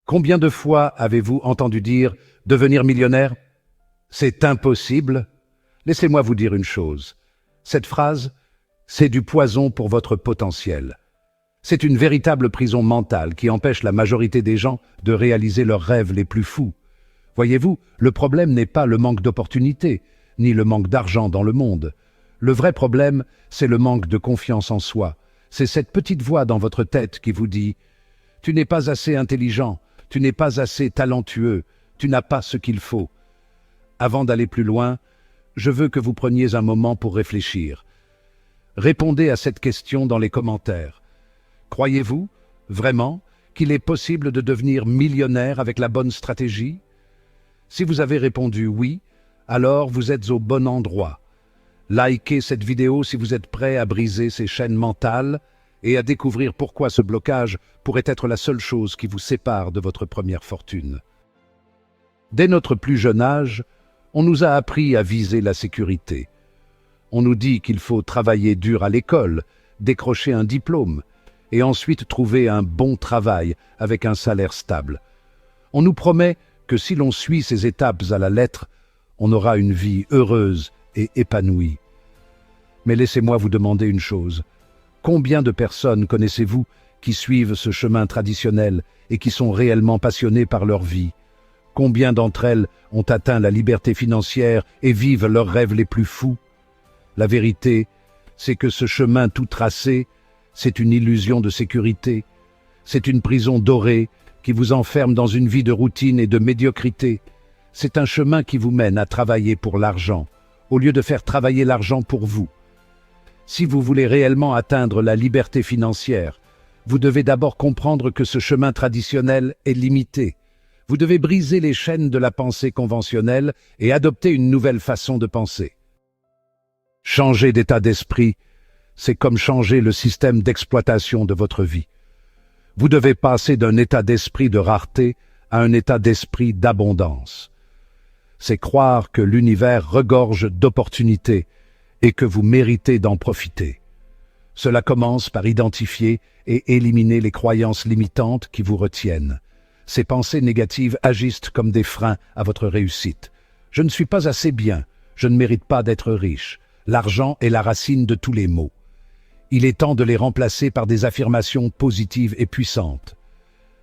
Combien de fois avez-vous entendu dire « devenir millionnaire »? C'est impossible. Laissez-moi vous dire une chose. Cette phrase, c'est du poison pour votre potentiel. C'est une véritable prison mentale qui empêche la majorité des gens de réaliser leurs rêves les plus fous. Voyez-vous, le problème n'est pas le manque d'opportunités, ni le manque d'argent dans le monde. Le vrai problème, c'est le manque de confiance en soi. C'est cette petite voix dans votre tête qui vous dit « Tu n'es pas assez intelligent, tu n'es pas assez talentueux, tu n'as pas ce qu'il faut ». Avant d'aller plus loin, je veux que vous preniez un moment pour réfléchir. Répondez à cette question dans les commentaires. Croyez-vous, vraiment, qu'il est possible de devenir millionnaire avec la bonne stratégie? Si vous avez répondu oui, alors vous êtes au bon endroit. Likez cette vidéo si vous êtes prêt à briser ces chaînes mentales et à découvrir pourquoi ce blocage pourrait être la seule chose qui vous sépare de votre première fortune. Dès notre plus jeune âge, on nous a appris à viser la sécurité. On nous dit qu'il faut travailler dur à l'école, décrocher un diplôme, et ensuite trouver un bon travail avec un salaire stable. On nous promet que si l'on suit ces étapes à la lettre, on aura une vie heureuse et épanouie. Mais laissez-moi vous demander une chose. Combien de personnes connaissez-vous qui suivent ce chemin traditionnel et qui sont réellement passionnées par leur vie? Combien d'entre elles ont atteint la liberté financière et vivent leurs rêves les plus fous? La vérité, c'est que ce chemin tout tracé, c'est une illusion de sécurité. C'est une prison dorée qui vous enferme dans une vie de routine et de médiocrité. C'est un chemin qui vous mène à travailler pour l'argent, au lieu de faire travailler l'argent pour vous. Si vous voulez réellement atteindre la liberté financière, vous devez d'abord comprendre que ce chemin traditionnel est limité. Vous devez briser les chaînes de la pensée conventionnelle et adopter une nouvelle façon de penser. Changer d'état d'esprit, c'est comme changer le système d'exploitation de votre vie. Vous devez passer d'un état d'esprit de rareté à un état d'esprit d'abondance. C'est croire que l'univers regorge d'opportunités et que vous méritez d'en profiter. Cela commence par identifier et éliminer les croyances limitantes qui vous retiennent. Ces pensées négatives agissent comme des freins à votre réussite. Je ne suis pas assez bien, je ne mérite pas d'être riche. L'argent est la racine de tous les maux. Il est temps de les remplacer par des affirmations positives et puissantes.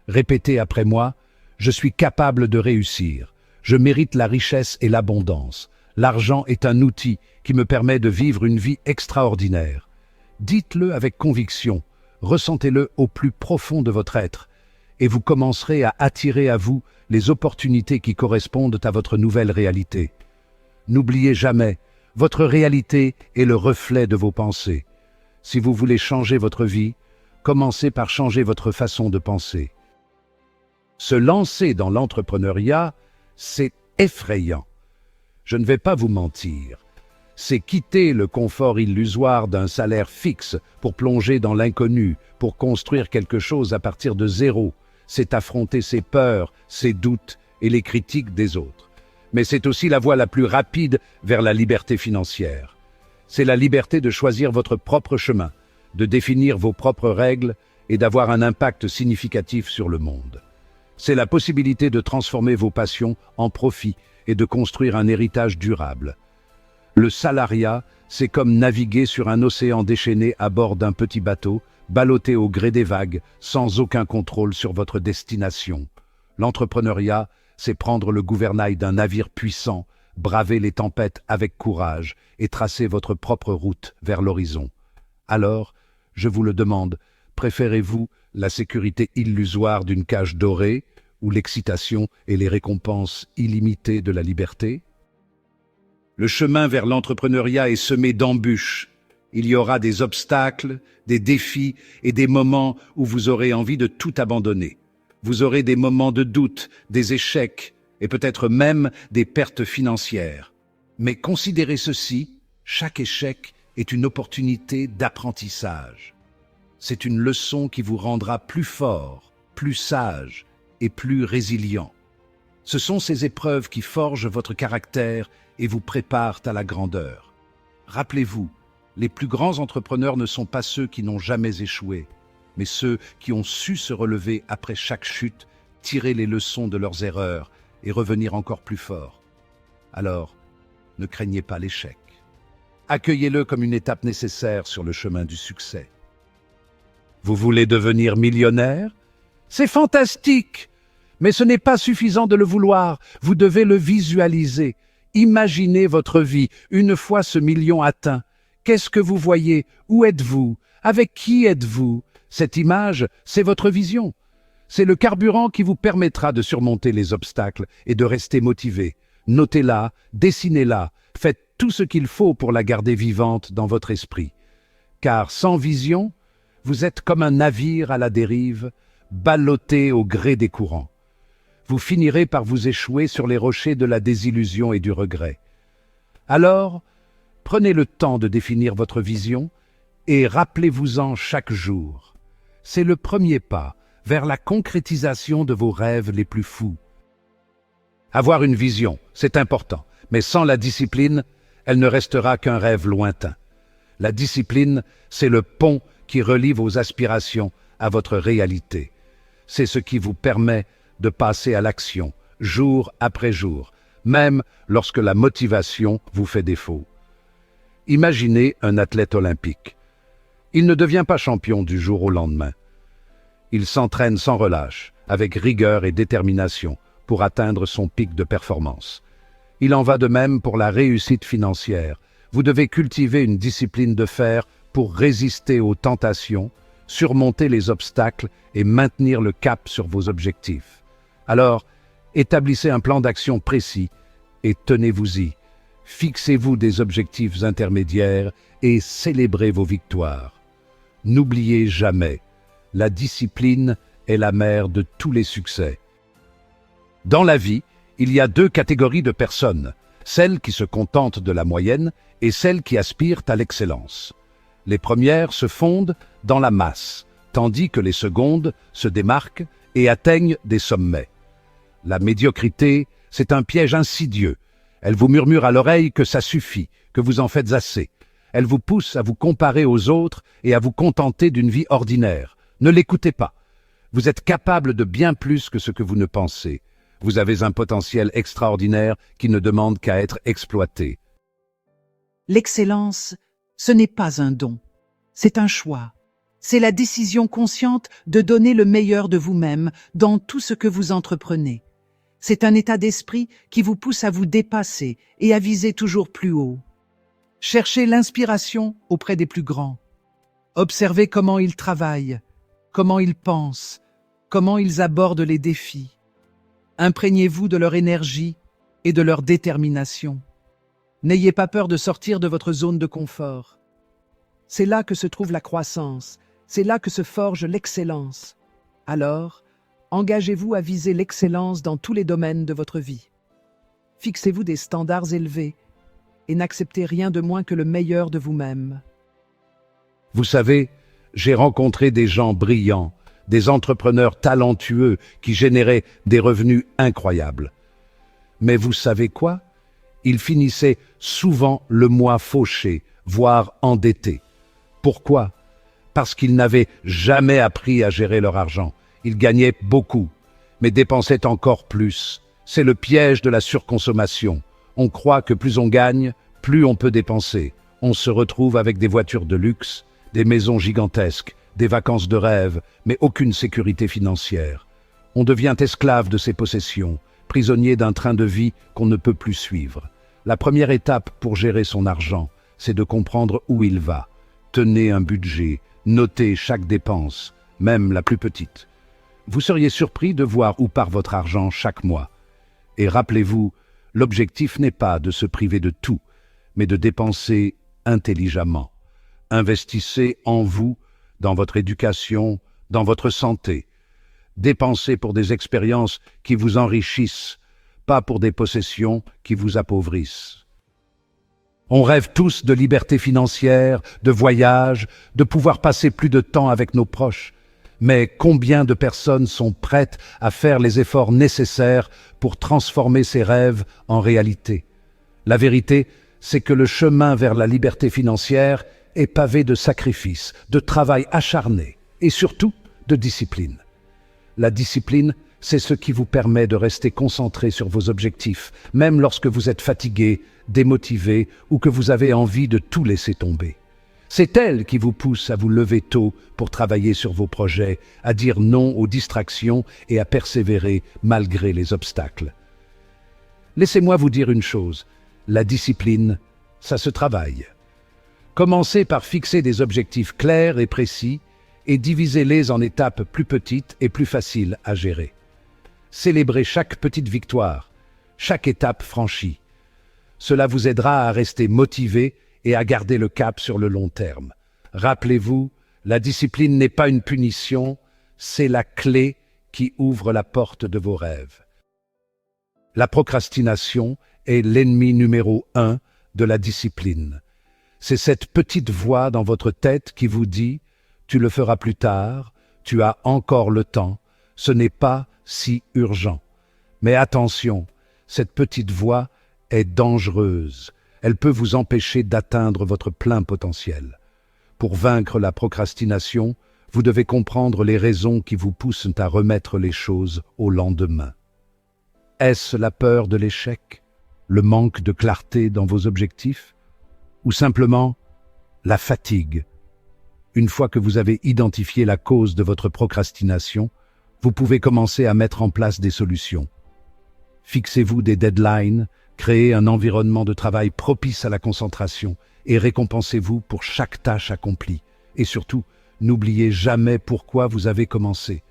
Répétez après moi, je suis capable de réussir. Je mérite la richesse et l'abondance. L'argent est un outil qui me permet de vivre une vie extraordinaire. Dites-le avec conviction, ressentez-le au plus profond de votre être, et vous commencerez à attirer à vous les opportunités qui correspondent à votre nouvelle réalité. N'oubliez jamais, votre réalité est le reflet de vos pensées. Si vous voulez changer votre vie, commencez par changer votre façon de penser. Se lancer dans l'entrepreneuriat, c'est effrayant. Je ne vais pas vous mentir. C'est quitter le confort illusoire d'un salaire fixe pour plonger dans l'inconnu, pour construire quelque chose à partir de zéro. C'est affronter ses peurs, ses doutes et les critiques des autres. Mais c'est aussi la voie la plus rapide vers la liberté financière. C'est la liberté de choisir votre propre chemin, de définir vos propres règles et d'avoir un impact significatif sur le monde. C'est la possibilité de transformer vos passions en profit et de construire un héritage durable. Le salariat, c'est comme naviguer sur un océan déchaîné à bord d'un petit bateau, ballotté au gré des vagues, sans aucun contrôle sur votre destination. L'entrepreneuriat, c'est prendre le gouvernail d'un navire puissant, braver les tempêtes avec courage et tracer votre propre route vers l'horizon. Alors, je vous le demande, préférez-vous la sécurité illusoire d'une cage dorée ou l'excitation et les récompenses illimitées de la liberté? Le chemin vers l'entrepreneuriat est semé d'embûches. Il y aura des obstacles, des défis et des moments où vous aurez envie de tout abandonner. Vous aurez des moments de doute, des échecs et peut-être même des pertes financières. Mais considérez ceci, chaque échec est une opportunité d'apprentissage. C'est une leçon qui vous rendra plus fort, plus sage et plus résilient. Ce sont ces épreuves qui forgent votre caractère et vous préparent à la grandeur. Rappelez-vous, les plus grands entrepreneurs ne sont pas ceux qui n'ont jamais échoué, mais ceux qui ont su se relever après chaque chute tirer les leçons de leurs erreurs et revenir encore plus fort. Alors, ne craignez pas l'échec. Accueillez-le comme une étape nécessaire sur le chemin du succès. Vous voulez devenir millionnaire? C'est fantastique! Mais ce n'est pas suffisant de le vouloir, vous devez le visualiser. Imaginez votre vie, une fois ce million atteint. Qu'est-ce que vous voyez? Où êtes-vous? Avec qui êtes-vous? Cette image, c'est votre vision. C'est le carburant qui vous permettra de surmonter les obstacles et de rester motivé. Notez-la, dessinez-la, faites tout ce qu'il faut pour la garder vivante dans votre esprit. Car sans vision, vous êtes comme un navire à la dérive, ballotté au gré des courants. Vous finirez par vous échouer sur les rochers de la désillusion et du regret. Alors, prenez le temps de définir votre vision et rappelez-vous-en chaque jour. C'est le premier pas vers la concrétisation de vos rêves les plus fous. Avoir une vision, c'est important, mais sans la discipline, elle ne restera qu'un rêve lointain. La discipline, c'est le pont qui relie vos aspirations à votre réalité. C'est ce qui vous permet de passer à l'action, jour après jour, même lorsque la motivation vous fait défaut. Imaginez un athlète olympique. Il ne devient pas champion du jour au lendemain. Il s'entraîne sans relâche, avec rigueur et détermination, pour atteindre son pic de performance. Il en va de même pour la réussite financière. Vous devez cultiver une discipline de fer pour résister aux tentations, surmonter les obstacles et maintenir le cap sur vos objectifs. Alors, établissez un plan d'action précis et tenez-vous-y. Fixez-vous des objectifs intermédiaires et célébrez vos victoires. N'oubliez jamais, la discipline est la mère de tous les succès. Dans la vie, il y a deux catégories de personnes, celles qui se contentent de la moyenne et celles qui aspirent à l'excellence. Les premières se fondent dans la masse, tandis que les secondes se démarquent et atteignent des sommets. La médiocrité, c'est un piège insidieux. Elle vous murmure à l'oreille que ça suffit, que vous en faites assez. Elle vous pousse à vous comparer aux autres et à vous contenter d'une vie ordinaire. Ne l'écoutez pas. Vous êtes capable de bien plus que ce que vous ne pensez. Vous avez un potentiel extraordinaire qui ne demande qu'à être exploité. L'excellence, ce n'est pas un don, c'est un choix. C'est la décision consciente de donner le meilleur de vous-même dans tout ce que vous entreprenez. C'est un état d'esprit qui vous pousse à vous dépasser et à viser toujours plus haut. Cherchez l'inspiration auprès des plus grands. Observez comment ils travaillent, comment ils pensent, comment ils abordent les défis. Imprégnez-vous de leur énergie et de leur détermination. N'ayez pas peur de sortir de votre zone de confort. C'est là que se trouve la croissance, c'est là que se forge l'excellence. Alors, engagez-vous à viser l'excellence dans tous les domaines de votre vie. Fixez-vous des standards élevés et n'acceptez rien de moins que le meilleur de vous-même. Vous savez, j'ai rencontré des gens brillants, des entrepreneurs talentueux qui généraient des revenus incroyables. Mais vous savez quoi? Ils finissaient souvent le mois fauchés, voire endettés. Pourquoi? Parce qu'ils n'avaient jamais appris à gérer leur argent. Ils gagnaient beaucoup, mais dépensaient encore plus. C'est le piège de la surconsommation. On croit que plus on gagne, plus on peut dépenser. On se retrouve avec des voitures de luxe, des maisons gigantesques, des vacances de rêve, mais aucune sécurité financière. On devient esclave de ses possessions, prisonnier d'un train de vie qu'on ne peut plus suivre. La première étape pour gérer son argent, c'est de comprendre où il va. Tenez un budget, notez chaque dépense, même la plus petite. Vous seriez surpris de voir où part votre argent chaque mois. Et rappelez-vous, l'objectif n'est pas de se priver de tout, mais de dépenser intelligemment. Investissez en vous, dans votre éducation, dans votre santé. Dépensez pour des expériences qui vous enrichissent, pas pour des possessions qui vous appauvrissent. On rêve tous de liberté financière, de voyage, de pouvoir passer plus de temps avec nos proches. Mais combien de personnes sont prêtes à faire les efforts nécessaires pour transformer ces rêves en réalité? La vérité, c'est que le chemin vers la liberté financière est pavé de sacrifices, de travail acharné et surtout de discipline. La discipline, c'est ce qui vous permet de rester concentré sur vos objectifs, même lorsque vous êtes fatigué, démotivé ou que vous avez envie de tout laisser tomber. C'est elle qui vous pousse à vous lever tôt pour travailler sur vos projets, à dire non aux distractions et à persévérer malgré les obstacles. Laissez-moi vous dire une chose, la discipline, ça se travaille. Commencez par fixer des objectifs clairs et précis et divisez-les en étapes plus petites et plus faciles à gérer. Célébrez chaque petite victoire, chaque étape franchie. Cela vous aidera à rester motivé et à garder le cap sur le long terme. Rappelez-vous, la discipline n'est pas une punition, c'est la clé qui ouvre la porte de vos rêves. La procrastination est l'ennemi numéro 1 de la discipline. C'est cette petite voix dans votre tête qui vous dit « Tu le feras plus tard, tu as encore le temps, ce n'est pas si urgent ». Mais attention, cette petite voix est dangereuse. Elle peut vous empêcher d'atteindre votre plein potentiel. Pour vaincre la procrastination, vous devez comprendre les raisons qui vous poussent à remettre les choses au lendemain. Est-ce la peur de l'échec, le manque de clarté dans vos objectifs, ou simplement la fatigue? Une fois que vous avez identifié la cause de votre procrastination, vous pouvez commencer à mettre en place des solutions. Fixez-vous des deadlines, créez un environnement de travail propice à la concentration et récompensez-vous pour chaque tâche accomplie. Et surtout, n'oubliez jamais pourquoi vous avez commencé.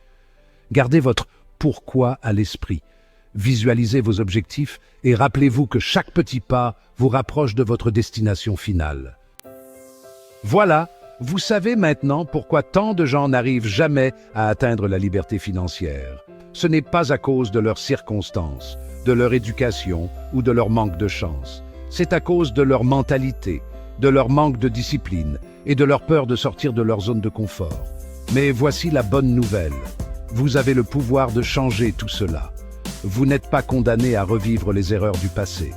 Gardez votre « pourquoi » à l'esprit. Visualisez vos objectifs et rappelez-vous que chaque petit pas vous rapproche de votre destination finale. Voilà, vous savez maintenant pourquoi tant de gens n'arrivent jamais à atteindre la liberté financière. Ce n'est pas à cause de leurs circonstances, de leur éducation ou de leur manque de chance. C'est à cause de leur mentalité, de leur manque de discipline et de leur peur de sortir de leur zone de confort. Mais voici la bonne nouvelle. Vous avez le pouvoir de changer tout cela. Vous n'êtes pas condamné à revivre les erreurs du passé.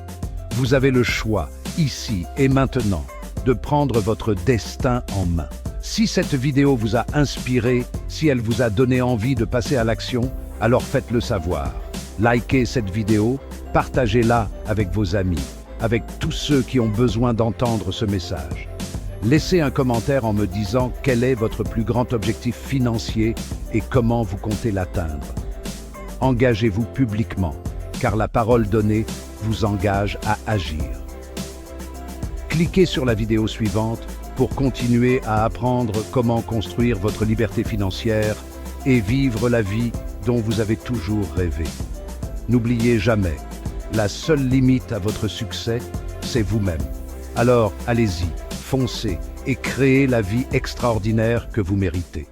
Vous avez le choix, ici et maintenant, de prendre votre destin en main. Si cette vidéo vous a inspiré, si elle vous a donné envie de passer à l'action, alors faites-le savoir. Likez cette vidéo, partagez-la avec vos amis, avec tous ceux qui ont besoin d'entendre ce message. Laissez un commentaire en me disant quel est votre plus grand objectif financier et comment vous comptez l'atteindre. Engagez-vous publiquement, car la parole donnée vous engage à agir. Cliquez sur la vidéo suivante pour continuer à apprendre comment construire votre liberté financière et vivre la vie dont vous avez toujours rêvé. N'oubliez jamais, la seule limite à votre succès, c'est vous-même. Alors, allez-y, foncez et créez la vie extraordinaire que vous méritez.